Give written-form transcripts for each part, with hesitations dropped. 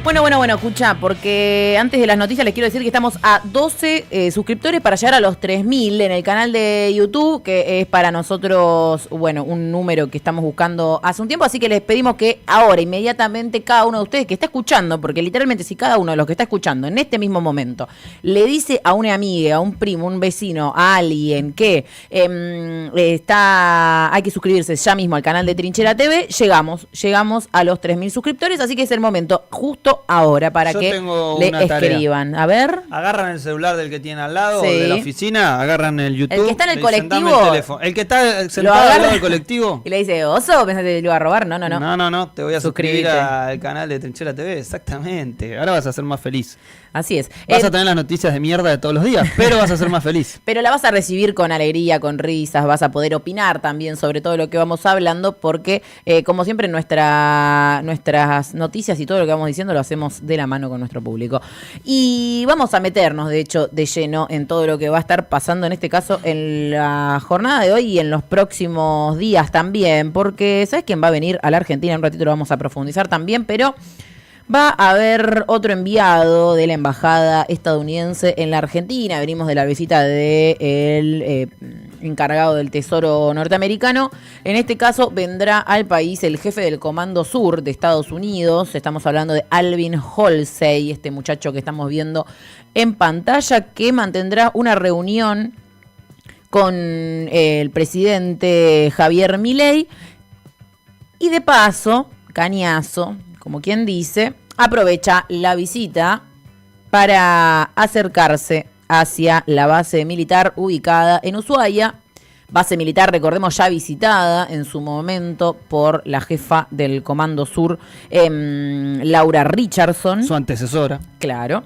Bueno, escucha, porque antes de las noticias les quiero decir que estamos a 12 suscriptores para llegar a los 3.000 en el canal de YouTube, que es para nosotros, un número que estamos buscando hace un tiempo, así que les pedimos que ahora, inmediatamente, cada uno de ustedes que está escuchando, porque literalmente si cada uno de los que está escuchando en este mismo momento le dice a una amiga, a un primo, un vecino, a alguien que hay que suscribirse ya mismo al canal de Trinchera TV, llegamos a los 3.000 suscriptores, así que es el momento justo ahora para Yo que le escriban. A ver. Agarran el celular del que tiene al lado, Sí. de la oficina, agarran el YouTube. El que está en el colectivo. El que está sentado al lado del colectivo. Y le dice, oso, pensaste que te lo iba a robar. No. No, te voy a suscribir Suscríbete. al canal de Trinchera TV, exactamente. Ahora vas a ser más feliz. Así es. Vas a tener las noticias de mierda de todos los días, pero vas a ser más feliz. Pero la vas a recibir con alegría, con risas, vas a poder opinar también sobre todo lo que vamos hablando, porque como siempre nuestras noticias y todo lo que vamos diciendo lo hacemos de la mano con nuestro público. Y vamos a meternos, de hecho, de lleno en todo lo que va a estar pasando, en este caso, en la jornada de hoy y en los próximos días también, porque ¿sabes quién va a venir a la Argentina? En un ratito lo vamos a profundizar también, pero va a haber otro enviado de la embajada estadounidense en la Argentina. Venimos de la visita del encargado del Tesoro norteamericano. En este caso vendrá al país el jefe del Comando Sur de Estados Unidos. Estamos hablando de Alvin Halsey, este muchacho que estamos viendo en pantalla, que mantendrá una reunión con el presidente Javier Milei. Y de paso, cañazo, como quien dice, aprovecha la visita para acercarse hacia la base militar ubicada en Ushuaia. Base militar, recordemos, ya visitada en su momento por la jefa del Comando Sur, Laura Richardson. Su antecesora. Claro.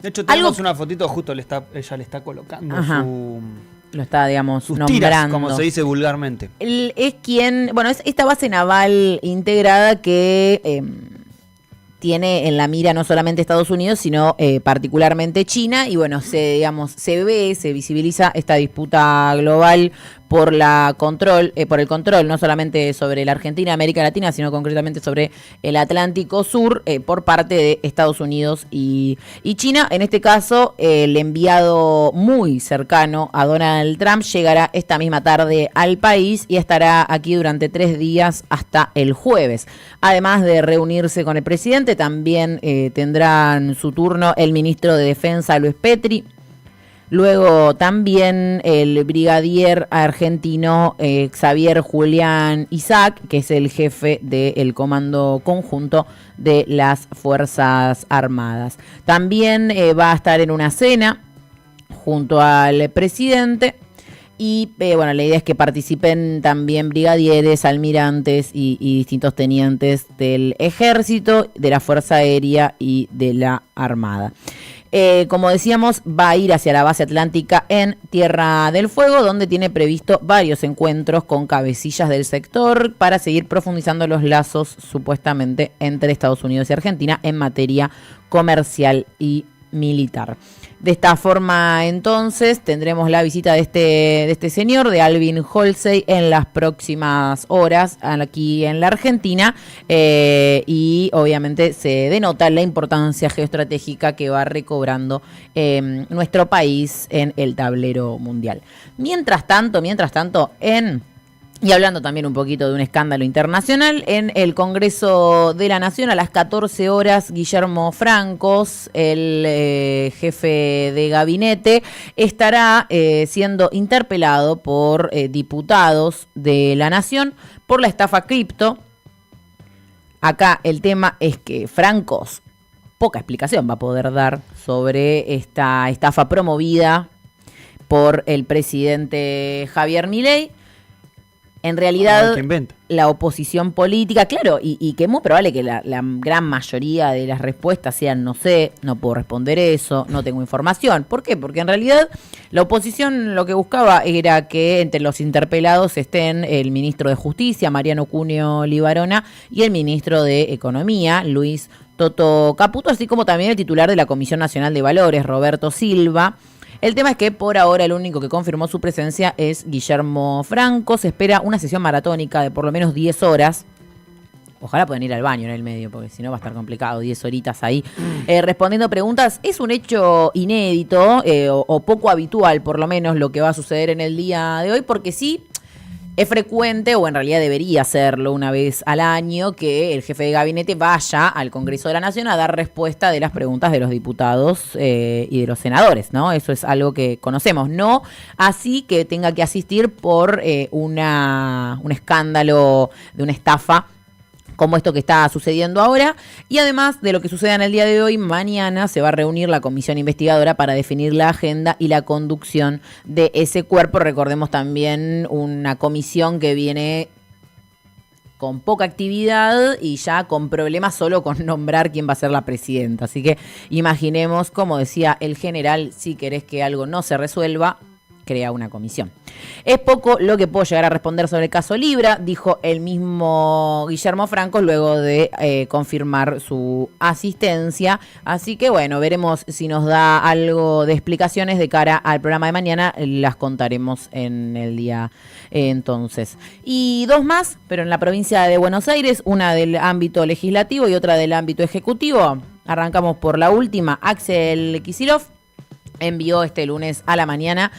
De hecho, tenemos una fotito, justo ella le está colocando lo está, digamos, sus nombrando. tiras, como se dice vulgarmente. Él es quien, es esta base naval integrada que tiene en la mira no solamente Estados Unidos, sino particularmente China, y se visibiliza esta disputa global por el control no solamente sobre la Argentina, América Latina, sino concretamente sobre el Atlántico Sur por parte de Estados Unidos y China. En este caso, el enviado muy cercano a Donald Trump llegará esta misma tarde al país y estará aquí durante 3 días hasta el jueves. Además de reunirse con el presidente, también tendrán su turno el ministro de Defensa, Luis Petri. Luego también el brigadier argentino Xavier Julián Isaac, que es el jefe del Comando Conjunto de las Fuerzas Armadas. También va a estar en una cena junto al presidente. Y la idea es que participen también brigadieres, almirantes y distintos tenientes del ejército, de la Fuerza Aérea y de la Armada. Como decíamos, va a ir hacia la base atlántica en Tierra del Fuego, donde tiene previsto varios encuentros con cabecillas del sector para seguir profundizando los lazos supuestamente entre Estados Unidos y Argentina en materia comercial y militar. De esta forma, entonces, tendremos la visita de este señor, de Alvin Halsey, en las próximas horas aquí en la Argentina, y obviamente se denota la importancia geoestratégica que va recobrando nuestro país en el tablero mundial. Mientras tanto, y hablando también un poquito de un escándalo internacional, en el Congreso de la Nación a las 14 horas, Guillermo Francos, el jefe de gabinete, estará siendo interpelado por diputados de la Nación por la estafa cripto. Acá el tema es que Francos poca explicación va a poder dar sobre esta estafa promovida por el presidente Javier Milei. En realidad, la oposición política, claro, y que es muy probable que la gran mayoría de las respuestas sean no sé, no puedo responder eso, no tengo información. ¿Por qué? Porque en realidad la oposición lo que buscaba era que entre los interpelados estén el ministro de Justicia, Mariano Cunio Libarona, y el ministro de Economía, Luis Toto Caputo, así como también el titular de la Comisión Nacional de Valores, Roberto Silva. El tema es que por ahora el único que confirmó su presencia es Guillermo Franco. Se espera una sesión maratónica de por lo menos 10 horas, Ojalá puedan ir al baño en el medio, porque si no va a estar complicado, 10 horitas ahí respondiendo preguntas. Es un hecho inédito o poco habitual, por lo menos, lo que va a suceder en el día de hoy, porque sí es frecuente, o en realidad debería serlo una vez al año, que el jefe de gabinete vaya al Congreso de la Nación a dar respuesta de las preguntas de los diputados y de los senadores, ¿no? Eso es algo que conocemos. No así que tenga que asistir por un escándalo de una estafa como esto que está sucediendo ahora. Y además de lo que suceda en el día de hoy, mañana se va a reunir la comisión investigadora para definir la agenda y la conducción de ese cuerpo. Recordemos también una comisión que viene con poca actividad y ya con problemas solo con nombrar quién va a ser la presidenta. Así que imaginemos, como decía el general, si querés que algo no se resuelva, crea una comisión. Es poco lo que puedo llegar a responder sobre el caso Libra, dijo el mismo Guillermo Franco luego de confirmar su asistencia. Así que bueno, veremos si nos da algo de explicaciones de cara al programa de mañana. Las contaremos en el día entonces. Y dos más, pero en la provincia de Buenos Aires, una del ámbito legislativo y otra del ámbito ejecutivo. Arrancamos por la última. Axel Kicillof envió este lunes a la mañana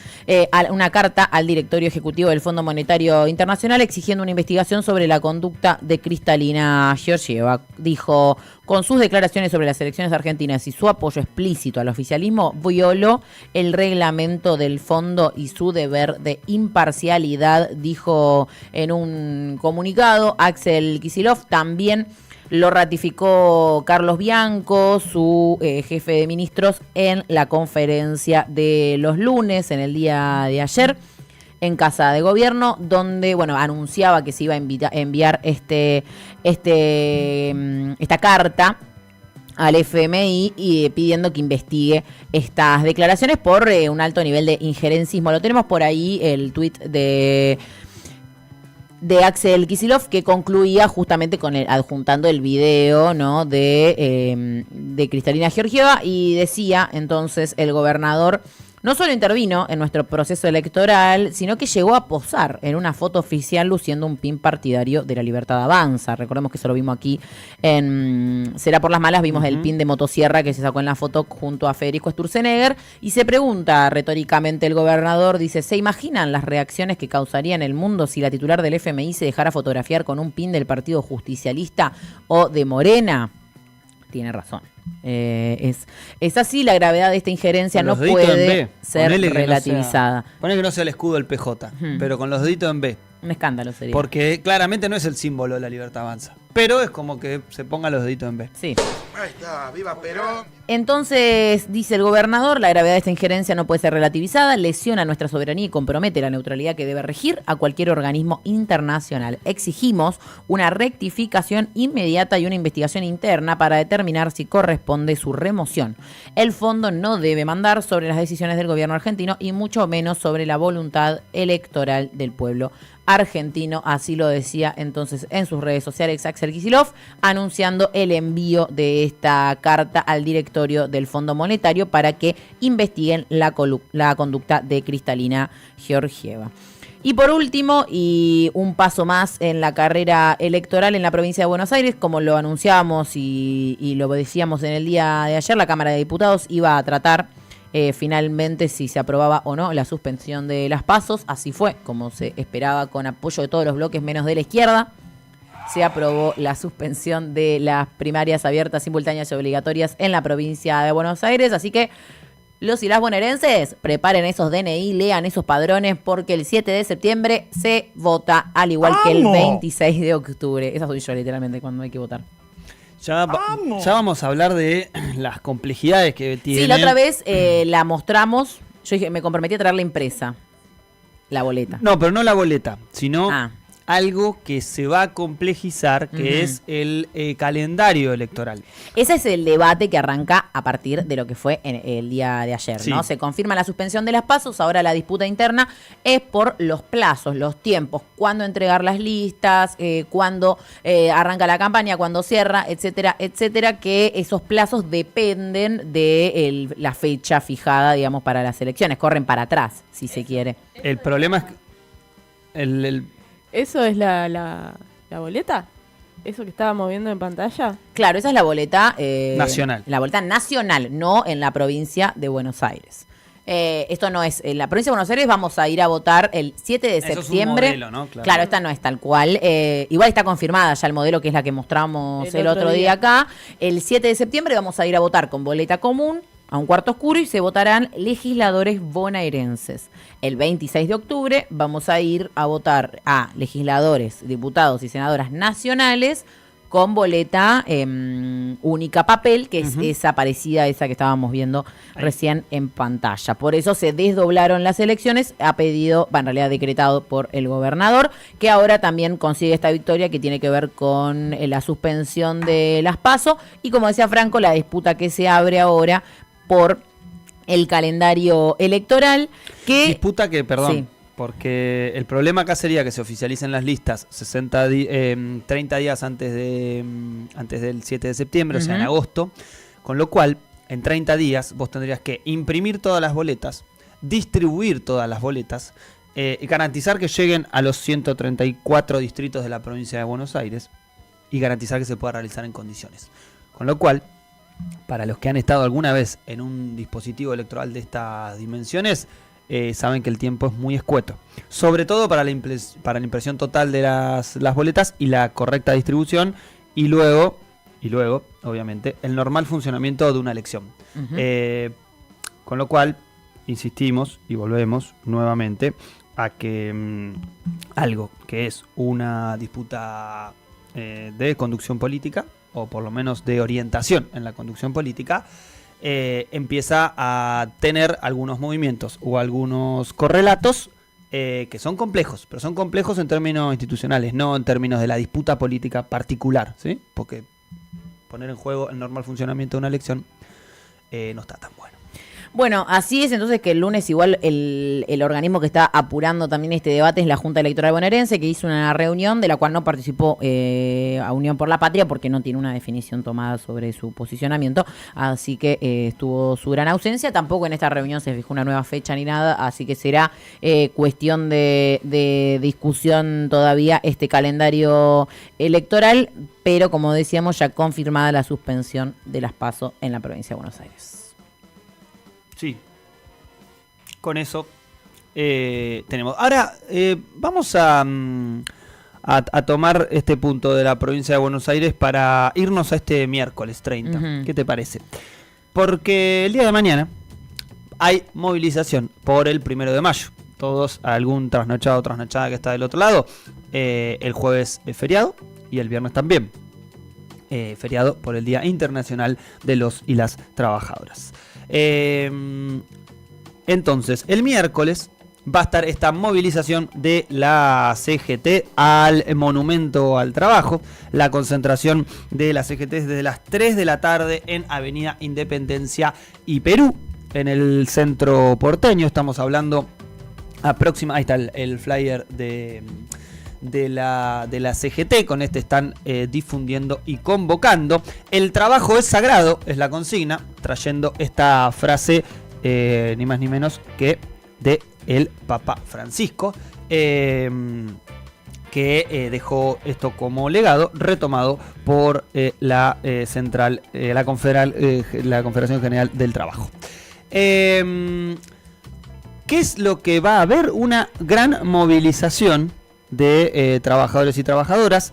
una carta al directorio ejecutivo del Fondo Monetario Internacional exigiendo una investigación sobre la conducta de Kristalina Georgieva. Dijo, con sus declaraciones sobre las elecciones argentinas y su apoyo explícito al oficialismo, violó el reglamento del fondo y su deber de imparcialidad, dijo en un comunicado. Axel Kicillof también lo ratificó Carlos Bianco, su jefe de ministros, en la conferencia de los lunes, en el día de ayer, en Casa de Gobierno, donde anunciaba que se iba a enviar esta carta al FMI y pidiendo que investigue estas declaraciones por un alto nivel de injerencismo. Lo tenemos por ahí, el tuit de Axel Kicillof, que concluía justamente con adjuntando el video, ¿no?, de Kristalina Georgieva, y decía entonces el gobernador no solo intervino en nuestro proceso electoral, sino que llegó a posar en una foto oficial luciendo un pin partidario de La Libertad Avanza. Recordemos que eso lo vimos aquí en Será por las Malas, vimos el pin de motosierra que se sacó en la foto junto a Federico Sturzenegger, y se pregunta retóricamente el gobernador, dice, ¿se imaginan las reacciones que causaría en el mundo si la titular del FMI se dejara fotografiar con un pin del Partido Justicialista o de Morena? Tiene razón. Es así, la gravedad de esta injerencia no puede ser relativizada. Poné que no sea el escudo del PJ, pero con los deditos en B. Un escándalo sería. Porque claramente no es el símbolo de La Libertad Avanza, pero es como que se ponga los deditos en B. Sí. Ahí está, viva Perón. Entonces, dice el gobernador, la gravedad de esta injerencia no puede ser relativizada, lesiona nuestra soberanía y compromete la neutralidad que debe regir a cualquier organismo internacional. Exigimos una rectificación inmediata y una investigación interna para determinar si corresponde su remoción. El fondo no debe mandar sobre las decisiones del gobierno argentino y mucho menos sobre la voluntad electoral del pueblo argentino. Así lo decía entonces en sus redes sociales Axel Kicillof, anunciando el envío de esta carta al directorio del Fondo Monetario para que investiguen la conducta de Kristalina Georgieva. Y por último, y un paso más en la carrera electoral en la provincia de Buenos Aires, como lo anunciábamos y lo decíamos en el día de ayer, la Cámara de Diputados iba a tratar finalmente si se aprobaba o no la suspensión de las PASOs. Así fue, como se esperaba, con apoyo de todos los bloques menos de la izquierda. Se aprobó la suspensión de las primarias abiertas, simultáneas y obligatorias en la provincia de Buenos Aires. Así que los y las bonaerenses, preparen esos DNI, lean esos padrones, porque el 7 de septiembre se vota, al igual que el 26 de octubre. Esa soy yo, literalmente, cuando hay que votar. Ya vamos a hablar de las complejidades que tiene. Sí, la otra vez la mostramos. Yo dije, me comprometí a traer la impresa, la boleta. No, pero no la boleta, sino algo que se va a complejizar, que es el calendario electoral. Ese es el debate que arranca a partir de lo que fue en el día de ayer, ¿no? Se confirma la suspensión de las PASOs, ahora la disputa interna es por los plazos, los tiempos, cuándo entregar las listas, cuándo arranca la campaña, cuándo cierra, etcétera, etcétera, que esos plazos dependen de la fecha fijada, digamos, para las elecciones, corren para atrás, si se quiere. El problema es que ¿Eso es la boleta? eso que estábamos viendo en pantalla? Claro, esa es la boleta nacional. La boleta nacional, no en la provincia de Buenos Aires. Esto no es, en la provincia de Buenos Aires vamos a ir a votar el 7 de septiembre. Es un modelo, ¿no? Claro, esta no es tal cual. Igual está confirmada ya el modelo, que es la que mostramos el otro día acá. El 7 de septiembre vamos a ir a votar con boleta común a un cuarto oscuro y se votarán legisladores bonaerenses. El 26 de octubre vamos a ir a votar a legisladores, diputados y senadoras nacionales con boleta única papel, que es esa parecida a esa que estábamos viendo recién en pantalla. Por eso se desdoblaron las elecciones, en realidad decretado por el gobernador, que ahora también consigue esta victoria que tiene que ver con la suspensión de las PASO y, como decía Franco, la disputa que se abre ahora por el calendario electoral. Disputa que, perdón, sí, porque el problema acá sería que se oficialicen las listas 30 días antes del 7 de septiembre, o sea, en agosto, con lo cual, en 30 días vos tendrías que imprimir todas las boletas, distribuir todas las boletas, y garantizar que lleguen a los 134 distritos de la provincia de Buenos Aires y garantizar que se pueda realizar en condiciones. Con lo cual, para los que han estado alguna vez en un dispositivo electoral de estas dimensiones, saben que el tiempo es muy escueto. Sobre todo para la impresión total de las boletas y la correcta distribución. Y luego, obviamente, el normal funcionamiento de una elección. Con lo cual, insistimos y volvemos nuevamente a que algo que es una disputa de conducción política, o por lo menos de orientación en la conducción política, empieza a tener algunos movimientos o algunos correlatos que son complejos, pero son complejos en términos institucionales, no en términos de la disputa política particular, ¿sí? Porque poner en juego el normal funcionamiento de una elección no está tan bueno. Bueno, así es entonces que el lunes igual el organismo que está apurando también este debate es la Junta Electoral Bonaerense, que hizo una reunión de la cual no participó a Unión por la Patria porque no tiene una definición tomada sobre su posicionamiento, así que estuvo su gran ausencia. Tampoco en esta reunión se fijó una nueva fecha ni nada, así que será cuestión de discusión todavía este calendario electoral, pero como decíamos, ya confirmada la suspensión de las PASO en la provincia de Buenos Aires. Sí, con eso tenemos. Ahora vamos a tomar este punto de la provincia de Buenos Aires para irnos a este miércoles 30. ¿Qué te parece? Porque el día de mañana hay movilización por el 1 de mayo. Todos, algún trasnochado o trasnochada que está del otro lado, el jueves es feriado y el viernes también. Feriado por el Día Internacional de los y las Trabajadoras. Entonces, el miércoles va a estar esta movilización de la CGT al Monumento al Trabajo. La concentración de la CGT es desde las 3 de la tarde en Avenida Independencia y Perú, en el centro porteño. Estamos hablando ahí está el flyer de la CGT, con este están difundiendo y convocando. El trabajo es sagrado, es la consigna, trayendo esta frase ni más ni menos que de el Papa Francisco, que dejó esto como legado, retomado por la Confederación General del Trabajo. ¿Qué es lo que va a haber? Una gran movilización de trabajadores y trabajadoras.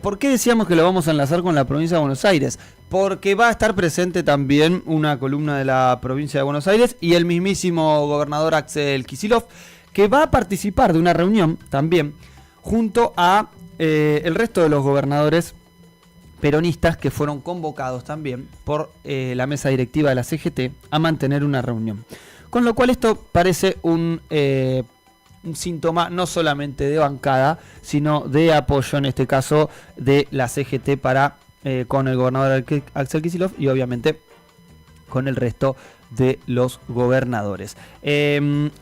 ¿Por qué decíamos que lo vamos a enlazar con la provincia de Buenos Aires? Porque va a estar presente también una columna de la provincia de Buenos Aires y el mismísimo gobernador Axel Kicillof, que va a participar de una reunión también junto a el resto de los gobernadores peronistas que fueron convocados también por la mesa directiva de la CGT a mantener una reunión. Con lo cual esto parece un síntoma no solamente de bancada, sino de apoyo, en este caso, de la CGT con el gobernador Axel Kicillof y obviamente con el resto de los gobernadores.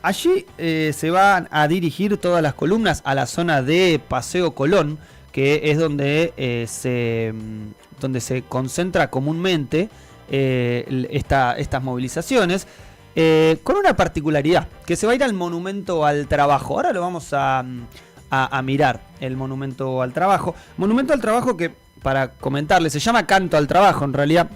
Allí se van a dirigir todas las columnas a la zona de Paseo Colón, que es donde se concentra comúnmente estas movilizaciones. Con una particularidad, que se va a ir al Monumento al Trabajo. Ahora lo vamos a mirar, el Monumento al Trabajo. Monumento al Trabajo que para comentarles. Se llama Canto al Trabajo, en realidad.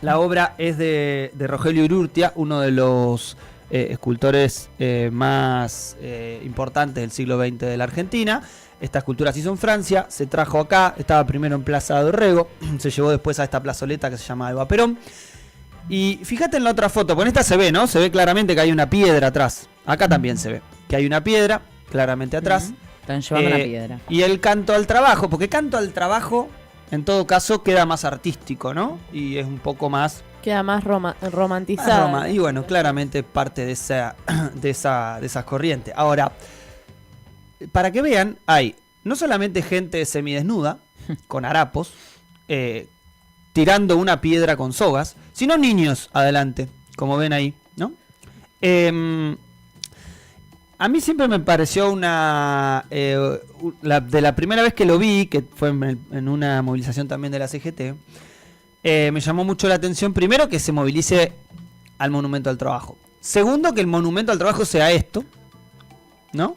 La obra es de Rogelio Urrutia, uno de los escultores más importantes del siglo XX de la Argentina. Esta escultura se hizo en Francia, se trajo acá, estaba primero en Plaza Dorrego, se llevó después a esta plazoleta que se llama Eva Perón. Y fíjate en la otra foto, con esta se ve, ¿no? Se ve claramente que hay una piedra atrás. Acá también se ve que hay una piedra claramente atrás. Están llevando una piedra. Y el Canto al Trabajo, porque Canto al Trabajo, en todo caso, queda más artístico, ¿no? Y es un poco más... Queda más romantizado. Y bueno, claramente parte de esas corrientes. Ahora, para que vean, hay no solamente gente semidesnuda, con harapos, tirando una piedra con sogas, sino niños adelante, como ven ahí, ¿no? A mí siempre me pareció de la primera vez que lo vi, que fue en una movilización también de la CGT, me llamó mucho la atención, primero, que se movilice al Monumento al Trabajo. Segundo, que el Monumento al Trabajo sea esto, ¿no?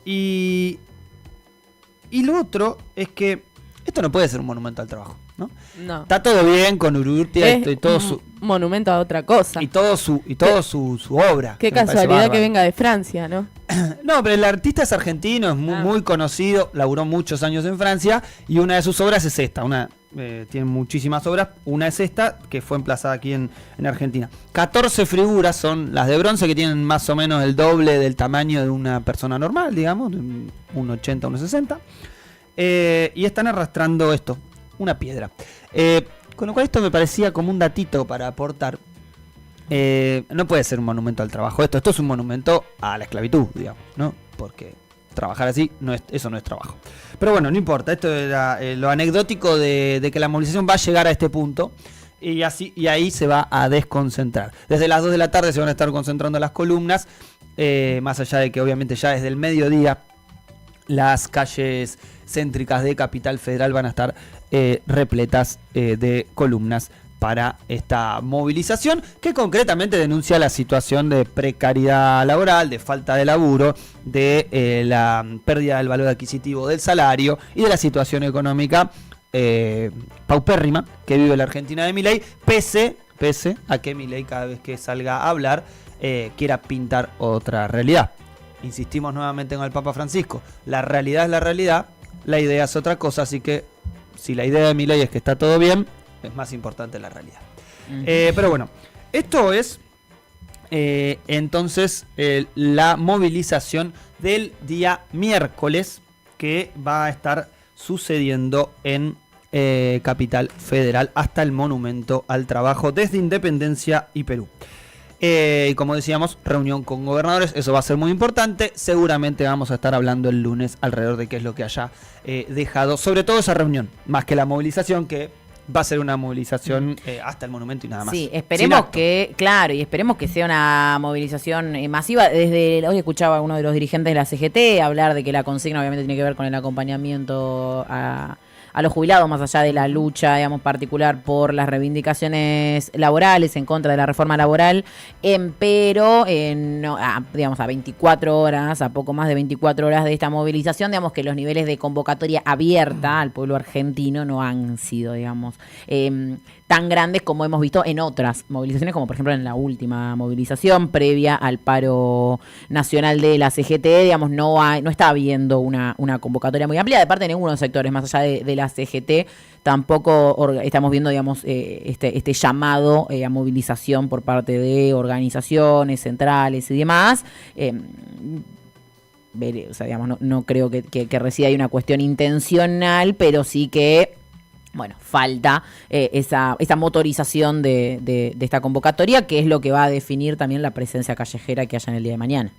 Y lo otro es que esto no puede ser un monumento al trabajo, ¿no? No. Está todo bien con Urrutia Es y todo su monumento a otra cosa. y todo su obra. Qué me parece casualidad bárbaro. que venga de Francia, ¿no? No, pero el artista es argentino, es muy conocido, laburó muchos años en Francia y una de sus obras es esta, tiene muchísimas obras, una es esta que fue emplazada aquí en Argentina. 14 figuras son las de bronce que tienen más o menos el doble del tamaño de una persona normal, digamos, de un 1,80, 1,60, y están arrastrando esto, una piedra. Con lo cual esto me parecía como un datito para aportar. No puede ser un monumento al trabajo esto es un monumento a la esclavitud, digamos, ¿no? Porque trabajar así eso no es trabajo. Pero bueno, no importa, esto era lo anecdótico de que la movilización va a llegar a este punto y ahí se va a desconcentrar. Desde las 2 de la tarde se van a estar concentrando las columnas, más allá de que obviamente ya desde el mediodía las calles céntricas de Capital Federal van a estar repletas de columnas para esta movilización, que concretamente denuncia la situación de precariedad laboral, de falta de laburo, de la pérdida del valor adquisitivo del salario y de la situación económica paupérrima que vive la Argentina de Milei, pese a que Milei cada vez que salga a hablar quiera pintar otra realidad. Insistimos nuevamente con el Papa Francisco, la realidad es la realidad, la idea es otra cosa, así que si la idea de Milei es que está todo bien, es más importante la realidad. Pero bueno, esto es entonces la movilización del día miércoles que va a estar sucediendo en Capital Federal hasta el Monumento al Trabajo desde Independencia y Perú. Y como decíamos, reunión con gobernadores, eso va a ser muy importante. Seguramente vamos a estar hablando el lunes alrededor de qué es lo que haya dejado, sobre todo esa reunión, más que la movilización, que va a ser una movilización hasta el monumento y nada más. Sí, esperemos que sea una movilización masiva. Hoy escuchaba a uno de los dirigentes de la CGT hablar de que la consigna obviamente tiene que ver con el acompañamiento a los jubilados, más allá de la lucha, digamos, particular por las reivindicaciones laborales, en contra de la reforma laboral, pero digamos, a poco más de 24 horas de esta movilización, digamos que los niveles de convocatoria abierta al pueblo argentino no han sido, digamos, tan grandes como hemos visto en otras movilizaciones, como por ejemplo en la última movilización previa al paro nacional de la CGT, digamos, no está habiendo una convocatoria muy amplia de parte de ninguno de los sectores, más allá de la CGT, tampoco estamos viendo, digamos, este llamado a movilización por parte de organizaciones centrales y demás. O sea, digamos, no creo que resida ahí una cuestión intencional, pero sí que falta esa motorización de esta convocatoria, que es lo que va a definir también la presencia callejera que haya en el día de mañana.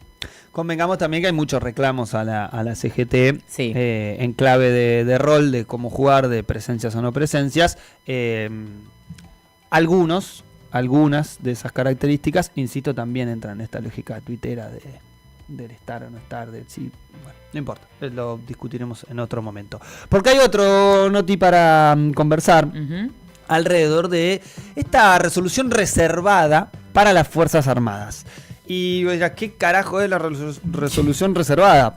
Convengamos también que hay muchos reclamos a la CGT, sí, en clave de rol, de cómo jugar, de presencias o no presencias. Algunas de esas características, insisto, también entran en esta lógica tuitera del estar o no estar, no importa, lo discutiremos en otro momento. Porque hay otro noti para conversar alrededor de esta resolución reservada para las Fuerzas Armadas. Y oiga, ¿qué carajo es la resolución reservada?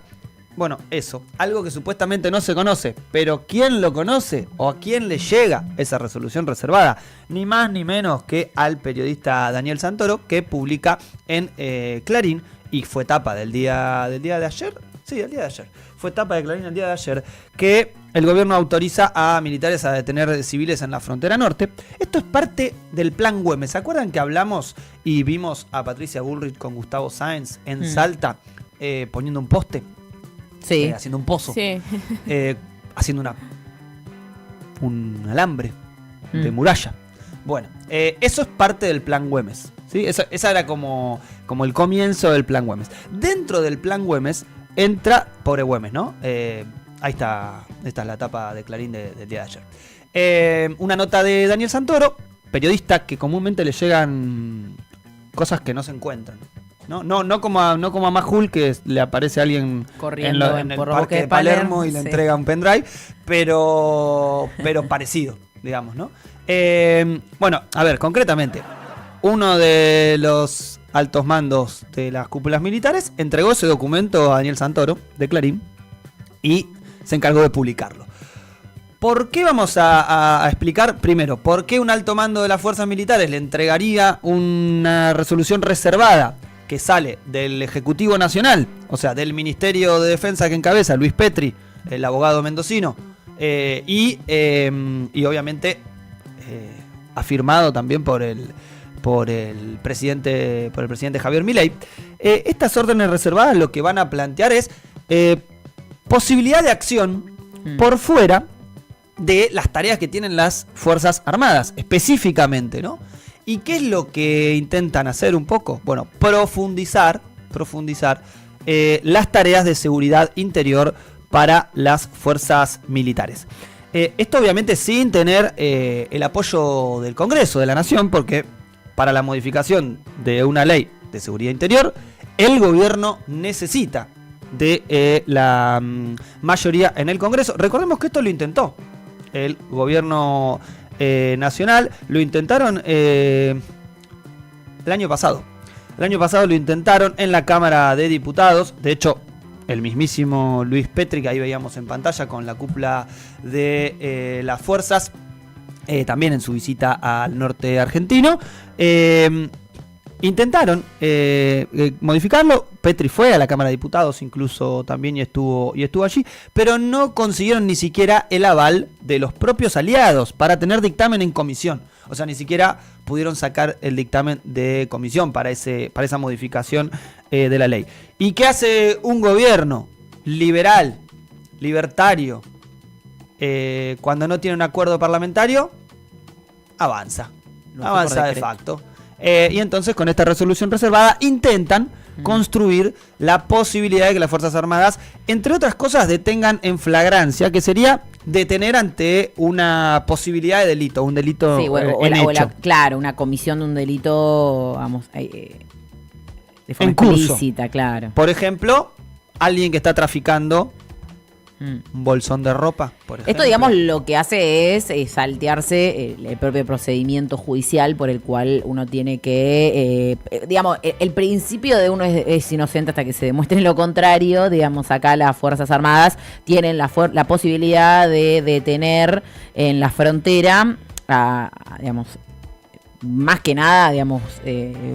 Bueno, eso, algo que supuestamente no se conoce, pero ¿quién lo conoce o a quién le llega esa resolución reservada? Ni más ni menos que al periodista Daniel Santoro, que publica en Clarín, y fue tapa del día de ayer, sí, del día de ayer, fue tapa de Clarín el día de ayer, que el gobierno autoriza a militares a detener civiles en la frontera norte. Esto es parte del plan Güemes. ¿Se acuerdan que hablamos y vimos a Patricia Bullrich con Gustavo Sáenz en Salta poniendo un poste? Sí. Haciendo un pozo. Sí. Haciendo un alambre de muralla. Bueno, eso es parte del plan Güemes, ¿sí? Esa era como el comienzo del plan Güemes. Dentro del plan Güemes entra, pobre Güemes, ¿no? Ahí está, esta es la tapa de Clarín del día de ayer. Una nota de Daniel Santoro, periodista que comúnmente le llegan cosas que no se encuentran. No como a Majul, que le aparece alguien corriendo en el por parque Bosque de de Palermo y le sí. entrega un pendrive, pero parecido, digamos, ¿no? Bueno, a ver, concretamente, uno de los altos mandos de las cúpulas militares entregó ese documento a Daniel Santoro, de Clarín, y se encargó de publicarlo. ¿Por qué vamos a explicar? Primero, ¿por qué un alto mando de las fuerzas militares le entregaría una resolución reservada que sale del Ejecutivo Nacional, o sea, del Ministerio de Defensa que encabeza Luis Petri, el abogado mendocino, y obviamente afirmado también por el presidente Javier Milei? Estas órdenes reservadas lo que van a plantear es posibilidad de acción por fuera de las tareas que tienen las Fuerzas Armadas, específicamente, ¿no? ¿Y qué es lo que intentan hacer un poco? Bueno, profundizar las tareas de seguridad interior para las fuerzas militares. Esto obviamente sin tener el apoyo del Congreso de la Nación, porque para la modificación de una ley de seguridad interior, el gobierno necesita de la mayoría en el Congreso. Recordemos que esto lo intentó el gobierno nacional, lo intentaron el año pasado. El año pasado lo intentaron en la Cámara de Diputados. De hecho, el mismísimo Luis Petri, que ahí veíamos en pantalla con la cúpula de las fuerzas, también en su visita al norte argentino, intentaron modificarlo. Petri fue a la Cámara de Diputados incluso también y estuvo allí, pero no consiguieron ni siquiera el aval de los propios aliados para tener dictamen en comisión. O sea, ni siquiera pudieron sacar el dictamen de comisión para esa modificación de la ley. ¿Y qué hace un gobierno liberal, libertario, cuando no tiene un acuerdo parlamentario? Avanza de facto. Y entonces con esta resolución reservada intentan construir la posibilidad de que las Fuerzas Armadas, entre otras cosas, detengan en flagrancia, que sería detener ante una posibilidad de delito, un delito sí, claro, una comisión de un delito, vamos, de forma en curso. Explícita, claro. Por ejemplo, alguien que está traficando un bolsón de ropa, por ejemplo. Esto, digamos, lo que hace es saltearse el propio procedimiento judicial por el cual uno tiene que, digamos, el principio de uno es inocente hasta que se demuestre lo contrario. Digamos, acá las Fuerzas Armadas tienen la posibilidad de detener en la frontera, digamos, más que nada, digamos,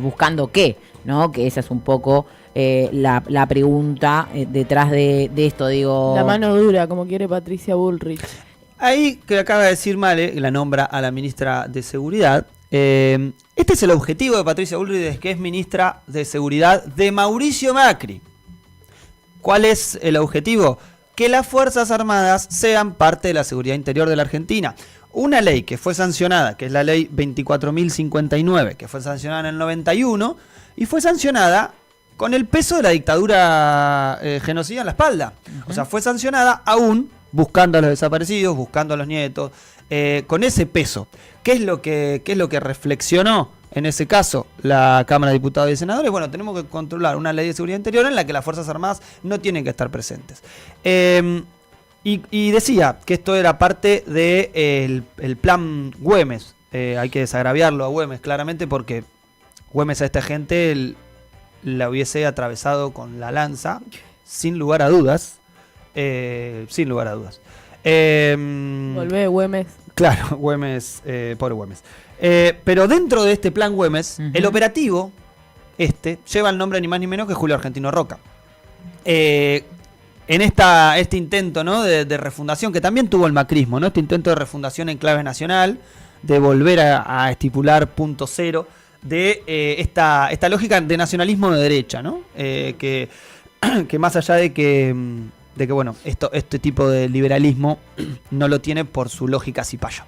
buscando qué, ¿no? Que esa es un poco la pregunta detrás de esto, digo. La mano dura, como quiere Patricia Bullrich. Ahí, que acaba de decir Male, la nombra a la ministra de Seguridad. Este es el objetivo de Patricia Bullrich, que es ministra de Seguridad de Mauricio Macri. ¿Cuál es el objetivo? Que las Fuerzas Armadas sean parte de la seguridad interior de la Argentina. Una ley que fue sancionada, que es la ley 24.059, que fue sancionada en el 91 y fue sancionada con el peso de la dictadura genocida en la espalda. O sea, fue sancionada aún buscando a los desaparecidos, buscando a los nietos, con ese peso. ¿Qué es lo que reflexionó en ese caso la Cámara de Diputados y Senadores? Bueno, tenemos que controlar una ley de seguridad interior en la que las Fuerzas Armadas no tienen que estar presentes. Y decía que esto era parte del plan Güemes. Hay que desagraviarlo a Güemes claramente, porque Güemes a esta gente la hubiese atravesado con la lanza, sin lugar a dudas, sin lugar a dudas. Volvé, Güemes. Claro, Güemes, pobre Güemes. Pero dentro de este plan Güemes, el operativo lleva el nombre ni más ni menos que Julio Argentino Roca. En este intento, ¿no?, de refundación que también tuvo el macrismo, ¿no?, este intento de refundación en clave nacional, de volver a estipular punto cero de esta lógica de nacionalismo de derecha, ¿no? Que más allá de que bueno, este tipo de liberalismo no lo tiene por su lógica cipaya.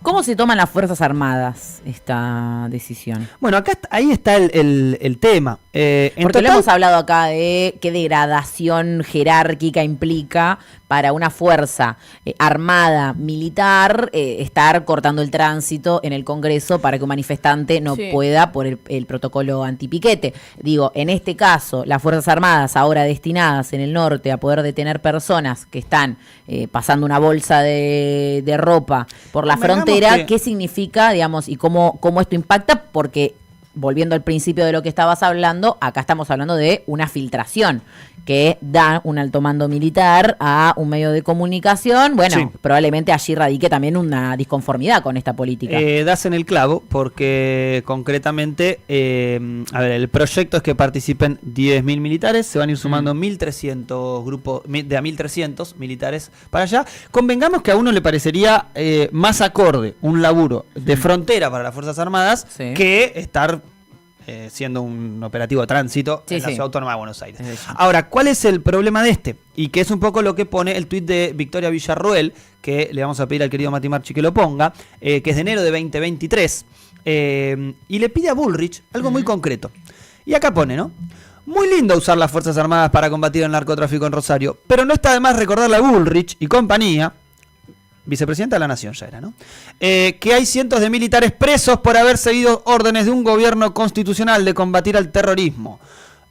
¿Cómo se toman las Fuerzas Armadas esta decisión? Bueno, ahí está el tema. Porque lo hemos hablado acá de qué degradación jerárquica implica para una fuerza armada militar estar cortando el tránsito en el Congreso para que un manifestante no pueda por el protocolo antipiquete. Digo, en este caso, las Fuerzas Armadas ahora destinadas en el norte a poder detener personas que están pasando una bolsa de ropa por la frontera, ¿qué significa, digamos, y cómo esto impacta? Porque, volviendo al principio de lo que estabas hablando, acá estamos hablando de una filtración que da un alto mando militar a un medio de comunicación. Bueno, sí, probablemente allí radique también una disconformidad con esta política. Das en el clavo, porque concretamente, a ver, el proyecto es que participen 10.000 militares, se van a ir sumando 1.300 grupos, de a 1.300 militares para allá. Convengamos que a uno le parecería más acorde un laburo de frontera para las Fuerzas Armadas que estar siendo un operativo de tránsito en la Ciudad Autónoma de Buenos Aires. Ahora, ¿cuál es el problema de este? Y que es un poco lo que pone el tuit de Victoria Villarroel, que le vamos a pedir al querido Mati Marchi que lo ponga, que es de enero de 2023, y le pide a Bullrich algo muy concreto. Y acá pone, ¿no? Muy lindo usar las Fuerzas Armadas para combatir el narcotráfico en Rosario, pero no está de más recordarle a Bullrich y compañía, vicepresidenta de la Nación ya era, ¿no? Que hay cientos de militares presos por haber seguido órdenes de un gobierno constitucional de combatir al terrorismo.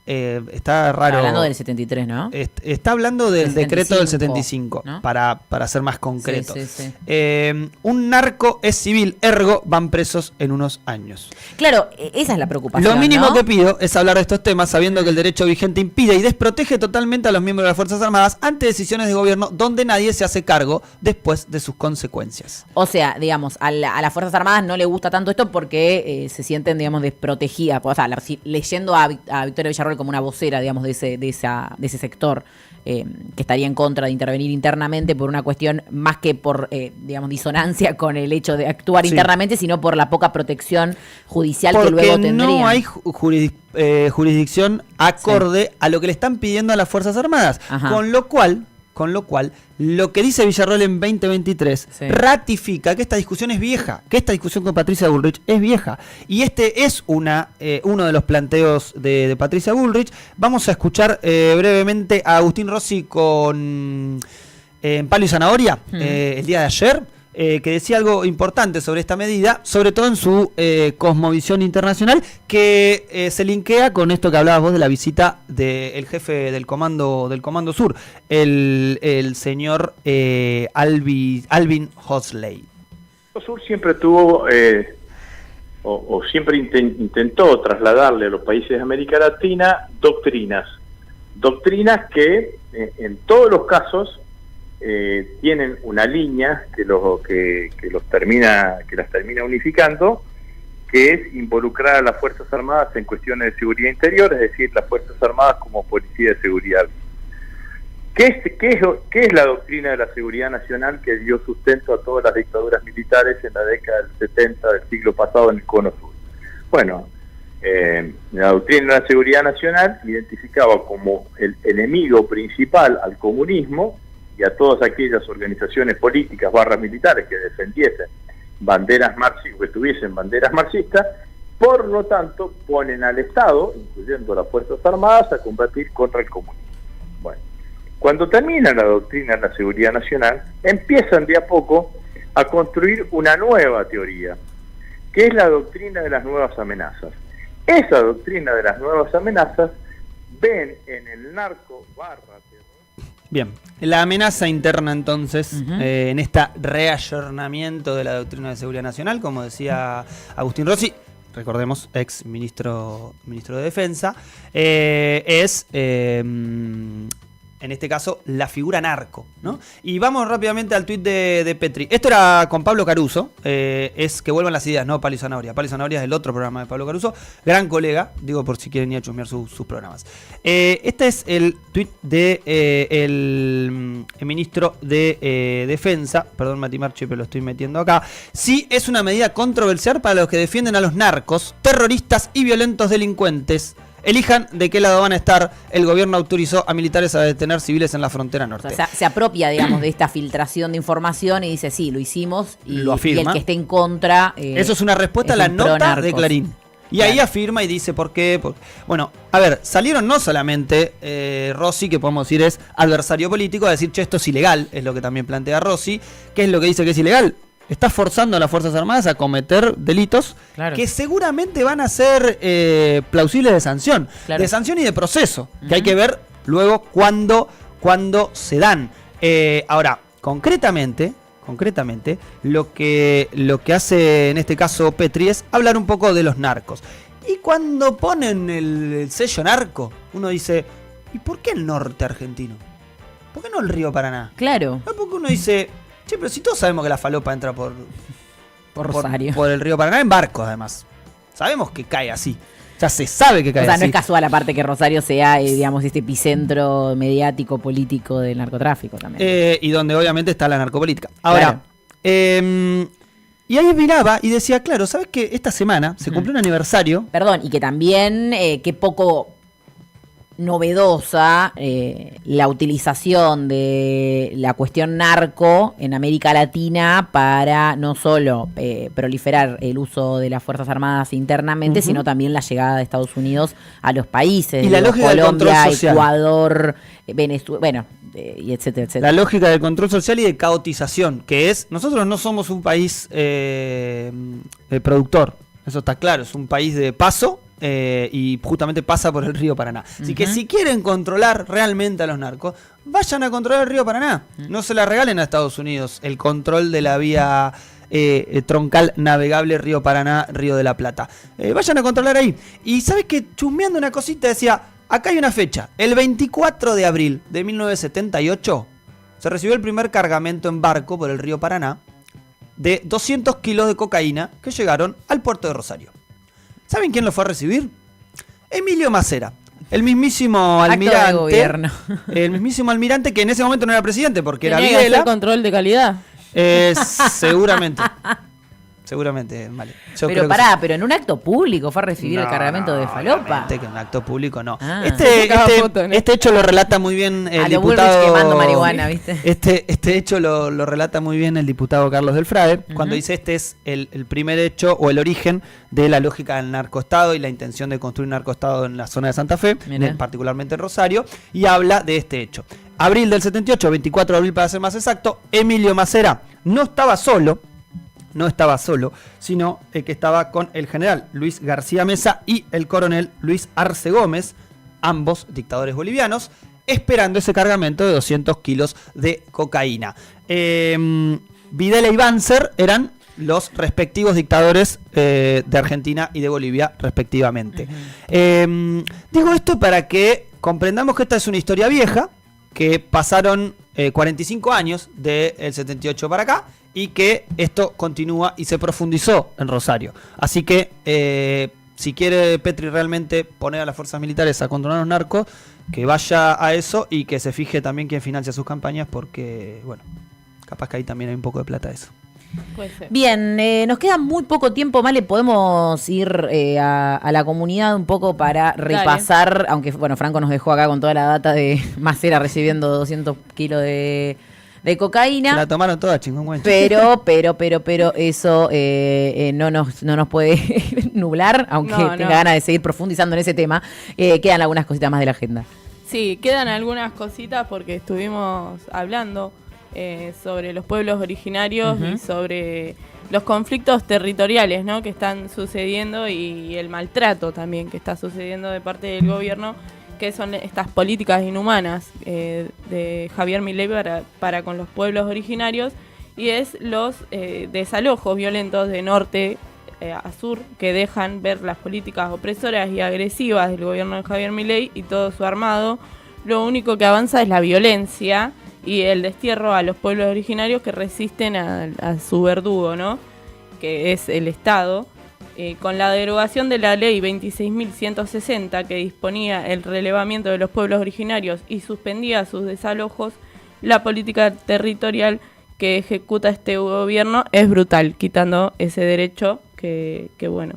Está raro. Está hablando del 73, ¿no? Está hablando del decreto del 75, ¿no? Para ser más concreto. Un narco es civil, ergo van presos en unos años. Claro, esa es la preocupación. Lo mínimo, ¿no?, que pido es hablar de estos temas sabiendo que el derecho vigente impide y desprotege totalmente a los miembros de las Fuerzas Armadas ante decisiones de gobierno donde nadie se hace cargo después de sus consecuencias. O sea, digamos, a las Fuerzas Armadas no le gusta tanto esto porque se sienten, digamos, desprotegidas. O sea, leyendo a Victoria Villarroel como una vocera, digamos, de ese sector que estaría en contra de intervenir internamente por una cuestión más que por, digamos, disonancia con el hecho de actuar internamente, sino por la poca protección judicial que luego tendrían. No hay jurisdicción acorde a lo que le están pidiendo a las Fuerzas Armadas, con lo cual, lo que dice Villarroel en 2023 ratifica que esta discusión es vieja, que esta discusión con Patricia Bullrich es vieja. Y este es uno de los planteos de Patricia Bullrich. Vamos a escuchar brevemente a Agustín Rossi con Palo y Zanahoria el día de ayer, que decía algo importante sobre esta medida, sobre todo en su cosmovisión internacional, que se linkea con esto que hablabas vos de la visita del jefe del Comando Sur, el señor Alvin Hoxley. El Sur siempre tuvo, o siempre intentó trasladarle a los países de América Latina doctrinas que en todos los casos tienen una línea que las termina unificando, que es involucrar a las Fuerzas Armadas en cuestiones de seguridad interior, es decir, las Fuerzas Armadas como policía de seguridad. ¿Qué es la doctrina de la seguridad nacional que dio sustento a todas las dictaduras militares en la década del 70 del siglo pasado en el Cono Sur? Bueno, la doctrina de la seguridad nacional identificaba como el enemigo principal al comunismo y a todas aquellas organizaciones políticas /militares que defendiesen banderas marxistas, que tuviesen banderas marxistas. Por lo tanto, ponen al Estado, incluyendo las Fuerzas Armadas, a combatir contra el comunismo. Bueno, cuando termina la doctrina de la seguridad nacional, empiezan de a poco a construir una nueva teoría, que es la doctrina de las nuevas amenazas. Esa doctrina de las nuevas amenazas ven en el narco /terror. Bien, la amenaza interna entonces, en este reayornamiento de la doctrina de seguridad nacional, como decía Agustín Rossi, recordemos, ex ministro de Defensa, es en este caso, la figura narco, ¿no? Y vamos rápidamente al tuit de Petri. Esto era con Pablo Caruso, es que vuelvan las ideas, no Palo y Zanahoria. Palo y Zanahoria es el otro programa de Pablo Caruso, gran colega, digo por si quieren ir a chusmear sus programas. Este es el tuit de el ministro de Defensa, perdón Mati Marchi, pero lo estoy metiendo acá. Sí, es una medida controversial para los que defienden a los narcos, terroristas y violentos delincuentes. Elijan de qué lado van a estar. El gobierno autorizó a militares a detener civiles en la frontera norte. O sea, se apropia, digamos, de esta filtración de información y dice, sí, lo hicimos. Y lo afirma. Y el que esté en contra... eso es una respuesta a la nota de Clarín. Y claro, ahí afirma y dice por qué. Bueno, a ver, salieron no solamente Rossi, que podemos decir es adversario político, a decir, che, esto es ilegal, es lo que también plantea Rossi. ¿Qué es lo que dice que es ilegal? Está forzando a las Fuerzas Armadas a cometer delitos que seguramente van a ser plausibles de sanción. Claro. De sanción y de proceso. Que hay que ver luego cuándo se dan. Ahora, concretamente, lo que hace en este caso Petri es hablar un poco de los narcos. Y cuando ponen el sello narco, uno dice, ¿y por qué el norte argentino? ¿Por qué no el río Paraná? Claro. Porque uno dice... Sí, pero si todos sabemos que la falopa entra por Rosario. Por el río Paraná en barcos, además. Sabemos que cae así. Ya se sabe que cae así. O sea, no es casual, aparte, que Rosario sea, digamos, este epicentro mediático, político del narcotráfico también. Y donde obviamente está la narcopolítica. Ahora, y ahí miraba y decía, claro, ¿sabes qué? Esta semana se cumplió un aniversario. Perdón, y que también, qué poco... novedosa la utilización de la cuestión narco en América Latina para no solo proliferar el uso de las Fuerzas Armadas internamente, sino también la llegada de Estados Unidos a los países, y la lógica del control social. Ecuador, Venezuela, bueno, y etcétera, etcétera. La lógica del control social y de caotización, que es, nosotros no somos un país productor, eso está claro, es un país de paso. Y justamente pasa por el río Paraná. Así que si quieren controlar realmente a los narcos, vayan a controlar el río Paraná. No se la regalen a Estados Unidos el control de la vía troncal navegable Río Paraná, Río de la Plata. Vayan a controlar ahí. Y sabes que chusmeando una cosita decía, acá hay una fecha, el 24 de abril de 1978 se recibió el primer cargamento en barco por el río Paraná de 200 kilos de cocaína que llegaron al puerto de Rosario. ¿Saben quién lo fue a recibir? Emilio Macera, el mismísimo almirante. Acto de gobierno. El mismísimo almirante que en ese momento no era presidente porque era Videla. Videla. Control de calidad. Seguramente. Seguramente, vale. Pero pará, pero en un acto público fue a recibir el cargamento de falopa. Que en un acto público no. Foto, ¿no? Este hecho lo relata muy bien el diputado. Quemando marihuana, ¿viste? Este hecho lo relata muy bien el diputado Carlos Delfrade, cuando dice este es el primer hecho o el origen de la lógica del narcoestado y la intención de construir un narcoestado en la zona de Santa Fe, particularmente en Rosario, y habla de este hecho. Abril del 78, 24 de abril para ser más exacto, Emilio Macera no estaba solo, sino que estaba con el general Luis García Mesa y el coronel Luis Arce Gómez, ambos dictadores bolivianos, esperando ese cargamento de 200 kilos de cocaína. Videla y Banzer eran los respectivos dictadores de Argentina y de Bolivia, respectivamente. Digo esto para que comprendamos que esta es una historia vieja, que pasaron 45 años del 78 para acá, y que esto continúa y se profundizó en Rosario. Así que si quiere Petri realmente poner a las fuerzas militares a controlar a los narcos, que vaya a eso y que se fije también quién financia sus campañas, porque, bueno, capaz que ahí también hay un poco de plata de eso. Bien, nos queda muy poco tiempo, Male, podemos ir a la comunidad un poco para repasar, aunque, bueno, Franco nos dejó acá con toda la data de Macera recibiendo 200 kilos de cocaína. Se la tomaron todas, chingón. Pero eso no nos puede nublar, aunque tenga ganas de seguir profundizando en ese tema. Quedan algunas cositas más de la agenda. Sí, quedan algunas cositas porque estuvimos hablando sobre los pueblos originarios y sobre los conflictos territoriales, ¿no?, que están sucediendo y el maltrato también que está sucediendo de parte del gobierno, que son estas políticas inhumanas de Javier Milei para con los pueblos originarios, y es los desalojos violentos de norte a sur que dejan ver las políticas opresoras y agresivas del gobierno de Javier Milei y todo su armado, lo único que avanza es la violencia y el destierro a los pueblos originarios que resisten a su verdugo, ¿no? Que es el Estado. Con la derogación de la ley 26.160, que disponía el relevamiento de los pueblos originarios y suspendía sus desalojos, la política territorial que ejecuta este gobierno es brutal, quitando ese derecho que bueno.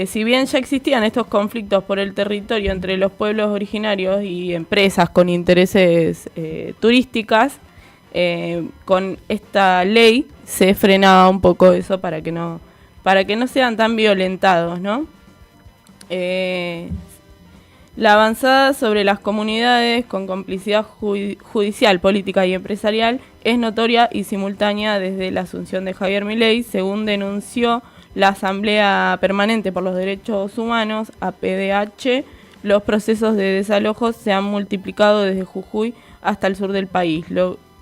Si bien ya existían estos conflictos por el territorio entre los pueblos originarios y empresas con intereses turísticas, con esta ley se frenaba un poco eso para que no sean tan violentados, ¿no? La avanzada sobre las comunidades con complicidad judicial, política y empresarial es notoria y simultánea desde la asunción de Javier Milei, según denunció la Asamblea Permanente por los Derechos Humanos, APDH. Los procesos de desalojos se han multiplicado desde Jujuy hasta el sur del país.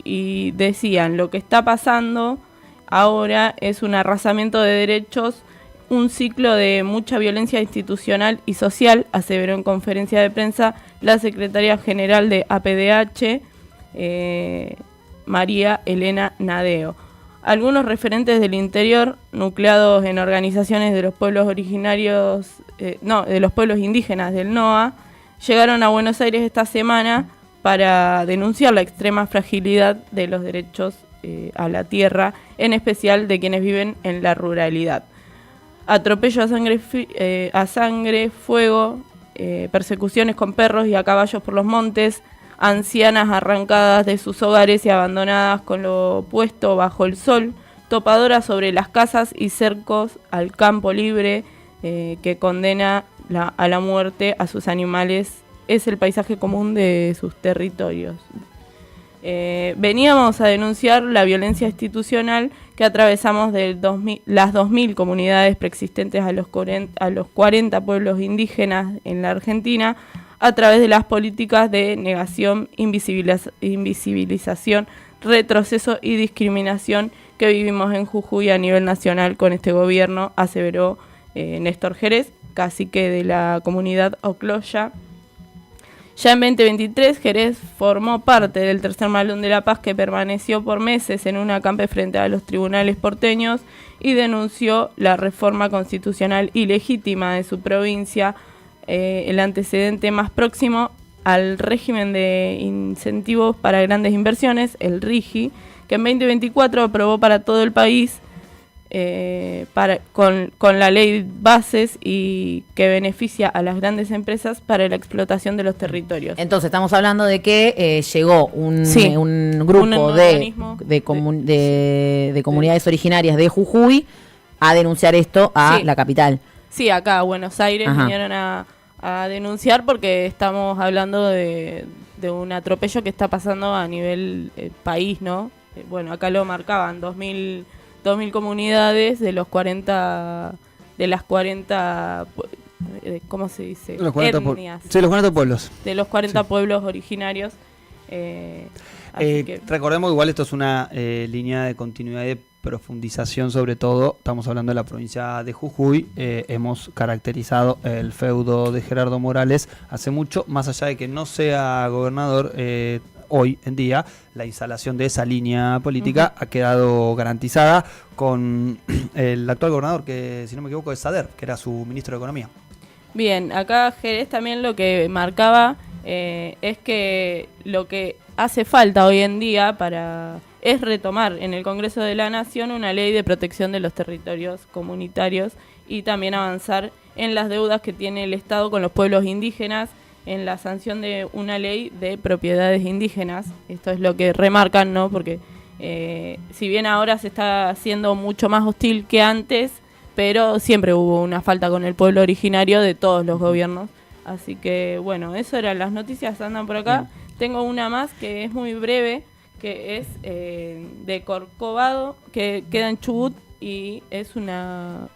Y decían, lo que está pasando ahora es un arrasamiento de derechos, un ciclo de mucha violencia institucional y social, aseveró en conferencia de prensa la secretaria general de APDH, María Elena Nadeo. Algunos referentes del interior, nucleados en organizaciones de los pueblos originarios, de los pueblos indígenas del NOA, llegaron a Buenos Aires esta semana para denunciar la extrema fragilidad de los derechos a la tierra, en especial de quienes viven en la ruralidad. Atropello a sangre, fuego, persecuciones con perros y a caballos por los montes, ancianas arrancadas de sus hogares y abandonadas con lo puesto bajo el sol, topadoras sobre las casas y cercos al campo libre que condena a la muerte a sus animales. Es el paisaje común de sus territorios. Veníamos a denunciar la violencia institucional que atravesamos de las 2.000 comunidades preexistentes a los 40 pueblos indígenas en la Argentina a través de las políticas de negación, invisibilización, retroceso y discriminación que vivimos en Jujuy a nivel nacional con este gobierno, aseveró Néstor Jerez, cacique de la comunidad Ocloya. Ya en 2023, Jerez formó parte del Tercer Malón de la Paz, que permaneció por meses en un acampe frente a los tribunales porteños y denunció la reforma constitucional ilegítima de su provincia, el antecedente más próximo al régimen de incentivos para grandes inversiones, el RIGI, que en 2024 aprobó para todo el país con la ley bases y que beneficia a las grandes empresas para la explotación de los territorios. Entonces estamos hablando de que llegó un grupo de comunidades originarias de Jujuy a denunciar esto a la capital. Sí, acá a Buenos Aires vinieron a denunciar porque estamos hablando de un atropello que está pasando a nivel país, ¿no? Bueno, acá lo marcaban 2.000 comunidades de las 40, ¿cómo se dice? Los 40 etnias. Sí, los 40 pueblos. De los 40 pueblos originarios. Recordemos que igual esto es una línea de continuidad y de profundización, sobre todo, estamos hablando de la provincia de Jujuy, hemos caracterizado el feudo de Gerardo Morales hace mucho, más allá de que no sea gobernador, hoy en día la instalación de esa línea política ha quedado garantizada con el actual gobernador, que si no me equivoco es Sader, que era su ministro de Economía. Bien, acá Jerez también lo que marcaba es que lo que hace falta hoy en día es retomar en el Congreso de la Nación una ley de protección de los territorios comunitarios y también avanzar en las deudas que tiene el Estado con los pueblos indígenas, en la sanción de una ley de propiedades indígenas. Esto es lo que remarcan, ¿no? Porque si bien ahora se está haciendo mucho más hostil que antes, pero siempre hubo una falta con el pueblo originario de todos los gobiernos. Así que, bueno, eso eran las noticias, andan por acá. Tengo una más que es muy breve, que es de Corcovado, que queda en Chubut y es una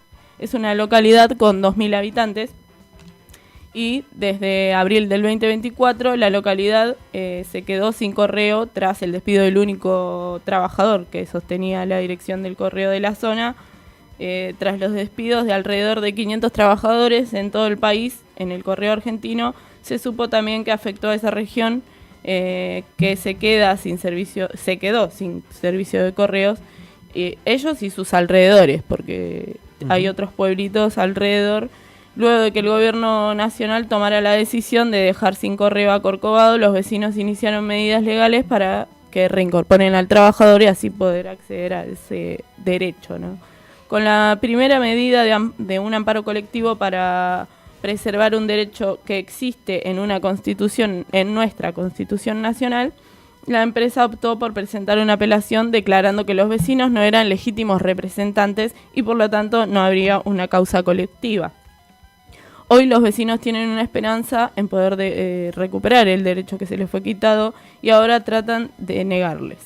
localidad con 2.000 habitantes. Y desde abril del 2024 la localidad se quedó sin correo tras el despido del único trabajador que sostenía la dirección del correo de la zona, tras los despidos de alrededor de 500 trabajadores en todo el país. En el correo argentino se supo también que afectó a esa región, que se quedó sin servicio de correos, ellos y sus alrededores, porque hay otros pueblitos alrededor. Luego de que el gobierno nacional tomara la decisión de dejar sin correo a Corcovado, los vecinos iniciaron medidas legales para que reincorporen al trabajador y así poder acceder a ese derecho, ¿no? Con la primera medida de un amparo colectivo para preservar un derecho que existe en una constitución, en nuestra Constitución Nacional, la empresa optó por presentar una apelación declarando que los vecinos no eran legítimos representantes y por lo tanto no habría una causa colectiva. Hoy los vecinos tienen una esperanza en poder recuperar el derecho que se les fue quitado y ahora tratan de negarles.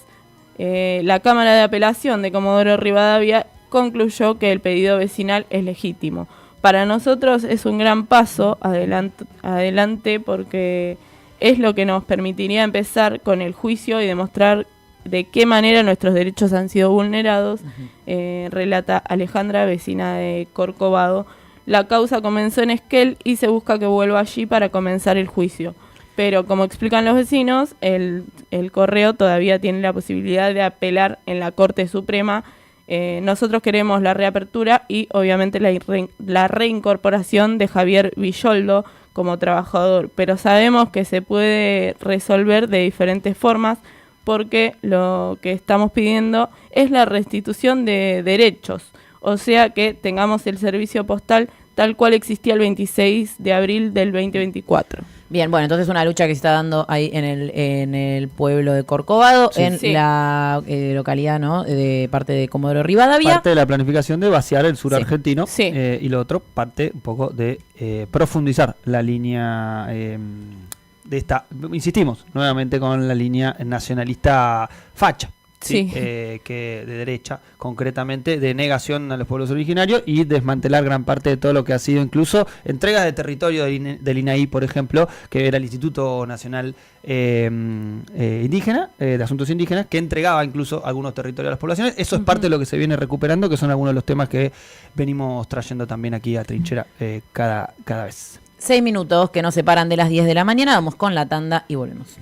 La Cámara de Apelación de Comodoro Rivadavia concluyó que el pedido vecinal es legítimo. Para nosotros es un gran paso adelante porque es lo que nos permitiría empezar con el juicio y demostrar de qué manera nuestros derechos han sido vulnerados, relata Alejandra, vecina de Corcovado. La causa comenzó en Esquel y se busca que vuelva allí para comenzar el juicio. Pero como explican los vecinos, el correo todavía tiene la posibilidad de apelar en la Corte Suprema. Nosotros queremos la reapertura y obviamente la reincorporación de Javier Villoldo como trabajador, pero sabemos que se puede resolver de diferentes formas porque lo que estamos pidiendo es la restitución de derechos, o sea que tengamos el servicio postal tal cual existía el 26 de abril del 2024. Bien, bueno, entonces una lucha que se está dando ahí en el pueblo de Corcovado, Sí. en Sí. la localidad, ¿no?, de parte de Comodoro Rivadavia. Parte de la planificación de vaciar el sur Sí. argentino, Sí. y lo otro, parte un poco de profundizar la línea de esta, insistimos nuevamente con la línea nacionalista facha. Sí. Que de derecha, concretamente, de negación a los pueblos originarios y desmantelar gran parte de todo lo que ha sido incluso entregas de territorio del INAI, por ejemplo, que era el Instituto Nacional Indígena, de Asuntos Indígenas, que entregaba incluso algunos territorios a las poblaciones. Eso es parte de lo que se viene recuperando, que son algunos de los temas que venimos trayendo también aquí a Trinchera cada vez. 6 minutos que nos separan de las 10 de la mañana. Vamos con la tanda y volvemos.